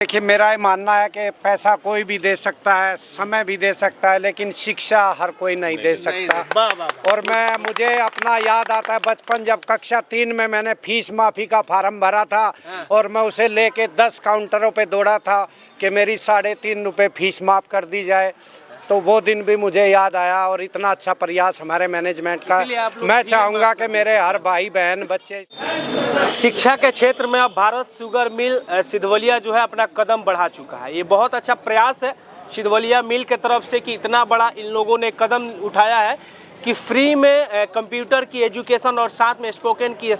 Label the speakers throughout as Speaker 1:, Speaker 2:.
Speaker 1: देखिए, मेरा ये मानना है कि पैसा कोई भी दे सकता है, समय भी दे सकता है, लेकिन शिक्षा हर कोई नहीं दे सकता। और मुझे अपना याद आता है बचपन, जब कक्षा 3 में मैंने फीस माफ़ी का फार्म भरा था और मैं उसे लेके 10 काउंटरों पे दौड़ा था कि मेरी 3.5 रुपये फीस माफ़ कर दी जाए। तो वो दिन भी मुझे याद आया और इतना अच्छा प्रयास हमारे मैनेजमेंट का। मैं चाहूँगा कि मेरे हर भाई बहन बच्चे
Speaker 2: शिक्षा के क्षेत्र में अब भारत शुगर मिल सिधवलिया जो है अपना कदम बढ़ा चुका है। ये बहुत अच्छा प्रयास है सिधवलिया मिल के तरफ से कि इतना बड़ा इन लोगों ने कदम उठाया है कि फ्री में कंप्यूटर की एजुकेशन और साथ में स्पोकन की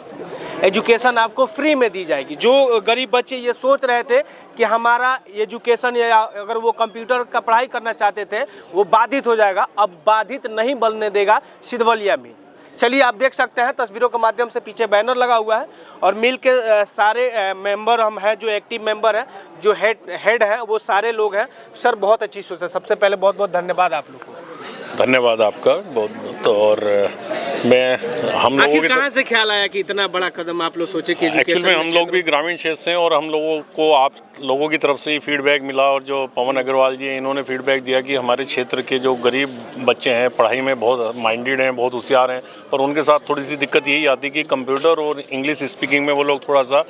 Speaker 2: एजुकेशन आपको फ्री में दी जाएगी। जो गरीब बच्चे ये सोच रहे थे कि हमारा एजुकेशन या अगर वो कंप्यूटर का पढ़ाई करना चाहते थे वो बाधित हो जाएगा, अब बाधित नहीं बनने देगा सिधवलिया मिल। चलिए, आप देख सकते हैं तस्वीरों के माध्यम से पीछे बैनर लगा हुआ है और मिल के सारे मेंबर हम हैं, जो एक्टिव मेंबर हैं, जो हेड है, वो सारे लोग हैं। सर, बहुत अच्छी सोच है। सबसे पहले बहुत बहुत धन्यवाद आप लोग को।
Speaker 3: धन्यवाद आपका बहुत। और हम लोगों के
Speaker 2: कहाँ से ख्याल आया कि इतना बड़ा कदम आप लोग सोचे कि
Speaker 3: एक्चुअल में हम लोग भी ग्रामीण क्षेत्र से हैं और हम लोगों को आप लोगों की तरफ से ही फीडबैक मिला और जो पवन अग्रवाल जी हैं इन्होंने फीडबैक दिया कि हमारे क्षेत्र के जो गरीब बच्चे हैं, पढ़ाई में बहुत माइंडेड हैं, बहुत होशियार हैं, और उनके साथ थोड़ी सी दिक्कत यही आती है कि कंप्यूटर और इंग्लिश स्पीकिंग में वो लोग थोड़ा सा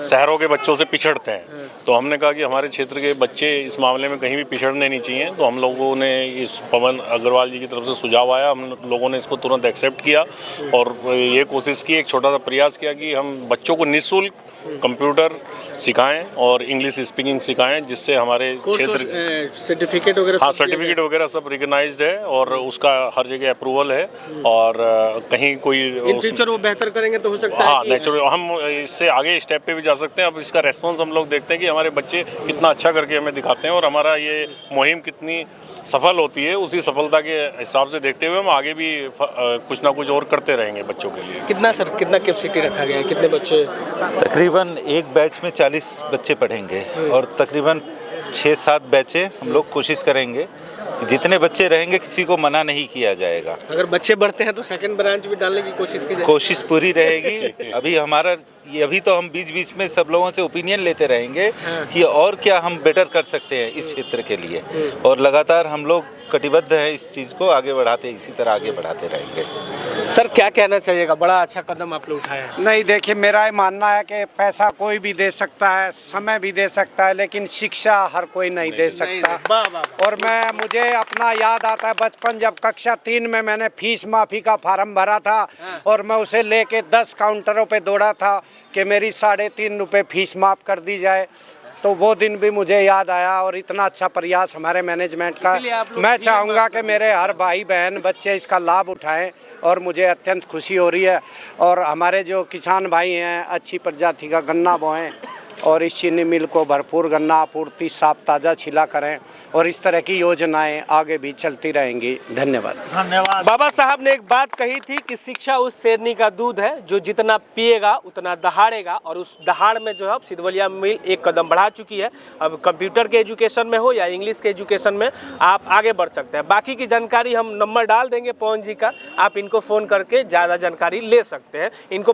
Speaker 3: शहरों के बच्चों से पिछड़ते हैं। तो हमने कहा कि हमारे क्षेत्र के बच्चे इस मामले में कहीं भी पिछड़ने नहीं चाहिए। तो हम लोगों ने इस पवन अग्रवाल जी की तरफ से सुझाव आया, हम लोगों ने इसको तुरंत एक्सेप्ट किया और ये कोशिश की, एक छोटा सा प्रयास किया कि हम बच्चों को निःशुल्क कंप्यूटर सिखाएं और इंग्लिश स्पीकिंग सिखाएं, जिससे हमारे क्षेत्र
Speaker 2: सर्टिफिकेट वगैरह
Speaker 3: सर्टिफिकेट वगैरह सब रिकॉग्नाइज्ड है और उसका हर जगह अप्रूवल है। और कहीं कोई
Speaker 2: इन फ्यूचर वो बेहतर करेंगे तो हो सकता है।
Speaker 3: हाँ, नेचुरल हम इससे आगे स्टेप पे भी जा सकते हैं। अब इसका रेस्पॉन्स हम लोग देखते हैं कि हमारे बच्चे कितना अच्छा करके हमें दिखाते हैं और हमारा ये मुहिम कितनी सफल होती है। उसी सफलता के हिसाब से देखते हुए हम आगे भी कुछ ना कुछ और करते रहेंगे बच्चों के लिए।
Speaker 2: कितना कैपेसिटी रखा गया है, कितने बच्चे?
Speaker 4: तकरीबन एक बैच में 40 बच्चे पढ़ेंगे और तकरीबन 6-7 बैचे हम लोग कोशिश करेंगे कि जितने बच्चे रहेंगे किसी को मना नहीं किया जाएगा।
Speaker 2: अगर बच्चे बढ़ते हैं तो सेकंड ब्रांच भी डालने की कोशिश की जाएगी।
Speaker 4: कोशिश पूरी रहेगी। अभी तो हम बीच बीच में सब लोगों से ओपिनियन लेते रहेंगे कि और क्या हम बेटर कर सकते हैं इस क्षेत्र के लिए, और लगातार हम लोग कटिबद्ध है इस चीज़ को आगे बढ़ाते, इसी तरह आगे बढ़ाते रहेंगे।
Speaker 2: सर, क्या कहना चाहिएगा? बड़ा अच्छा कदम आप लोग उठाए हैं।
Speaker 1: नहीं, देखिए, मेरा ये मानना है कि पैसा कोई भी दे सकता है, समय भी दे सकता है, लेकिन शिक्षा हर कोई नहीं दे सकता। और मुझे अपना याद आता है बचपन, जब कक्षा 3 में मैंने फीस माफ़ी का फार्म भरा था और मैं उसे लेके 10 काउंटरों पे दौड़ा था कि मेरी 3.5 रुपये फीस माफ़ कर दी जाए। तो वो दिन भी मुझे याद आया और इतना अच्छा प्रयास हमारे मैनेजमेंट का। मैं चाहूँगा कि मेरे हर भाई बहन बच्चे इसका लाभ उठाएं और मुझे अत्यंत खुशी हो रही है। और हमारे जो किसान भाई हैं, अच्छी प्रजाति का गन्ना बोएं और इस चीनी मिल को भरपूर गन्ना आपूर्ति साफ ताज़ा छिला करें, और इस तरह की योजनाएं आगे भी चलती रहेंगी। धन्यवाद।
Speaker 2: बाबा साहब ने एक बात कही थी कि शिक्षा उस शेरनी का दूध है जो जितना पिएगा उतना दहाड़ेगा, और उस दहाड़ में जो है सिधवलिया मिल एक कदम बढ़ा चुकी है। अब कंप्यूटर के एजुकेशन में हो या इंग्लिश के एजुकेशन में आप आगे बढ़ सकते हैं। बाकी की जानकारी हम नंबर डाल देंगे पवन जी का, आप इनको फ़ोन करके ज़्यादा जानकारी ले सकते हैं। इनको